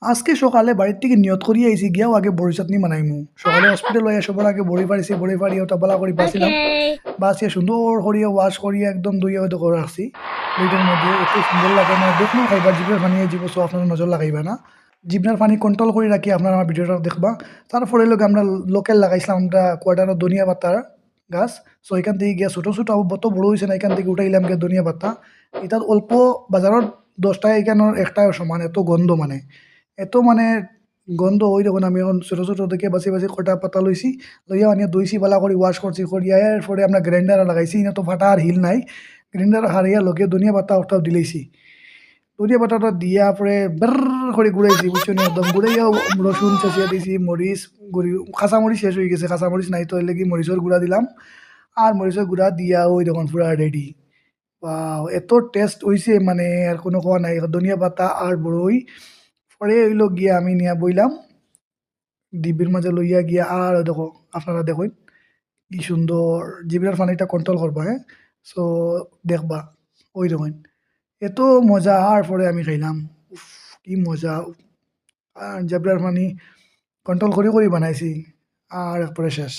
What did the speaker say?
আজকে সকালে বাড়ির থেকে নিয়ত করিয়া আইছি গিয়াও আগে বড়ি চাটনি বানাইমু। সকালে হসপিটাল লইয়া সবার আগে বড়ি পাড়িছি, বড়ি পাড়িয়া ওটা বালা করে বাছিলাম। Okay. বাছিয়া সুন্দর করিয়া ওয়াশ করিয়া একদম ধুইয়া ওইটা করে রাখছি। প্লেটের মধ্যে এত সুন্দর লাগে মানে দেখলেও খাইবা, জিভের পানি আই যাব। সো আপনারা নজর লাগাইবা না। জিভনার পানি কন্ট্রোল করে রাখি আপনারা আমার ভিডিওটা দেখবা। তারপরে লোক আমরা লোকাল লাগাইছিলাম আমরা কোয়ার্টারত ধনিয়া পাতার গাছ। সো এখান থেকে গিয়া ছোট ছোট অত বড় হইছে না, এখান থেকে উঠাইলাম গিয়া ধনিয়া পাতা। এটার অল্প বাজারত ১০ টাকা, এখানের ১ টাকার সমান, এত গন্ধ মানে। এত মানে গন্ধ ওই দেখুন আমি এখন ছোট ছোট দেখে বাছি বাছি কটা পাতা লইছি, লইয়া আনিয়া ধুইছি বালা করে ওয়াশ করছি, করিয়া এরপরে আমরা গ্রাইন্ডারে লাগাইছি। ইনা তো ফাটা আর হিল নাই, গ্রাইন্ডার হারিয়া লগে ধনিয়া পাতা ওটাও দিলেইছি। ধনিয়া পাতাটা দিয়া পরে বের করে গুড়াইছি বুঝছো নি, একদম গুড়াইয়া রসুন চেঁচিয়া দিছি, মরিচ গুড়ি, কাঁচা মরিচ শেষ হয়ে গেছে, কাঁচা মরিচ নাই তো এর লাগি মরিচের গুঁড়া দিলাম। আর মরিচের গুঁড়া দিয়া ওই দেখুন পুরা রেডি। ওয়াও! এত টেস্ট হইছে মানে আর কোনো কোয়া নাই। ধনিয়া পাতা আর বড়ই পরে হইলো গিয়া আমি নিয়া বইলাম ডিব্বির মাঝে লইয়া গিয়া, আর ওই দেখো আপনারা দেখুন কি সুন্দর। জিব্রার পানিটা কন্ট্রোল করবা, হ্যাঁ? সো দেখবা, ওই দেখুন এত মজা। আর পরে আমি খাইলাম, উফ! কি মজা। আর জিব্রার পানি কন্ট্রোল করে বানাইছি আর একবারে শেষ।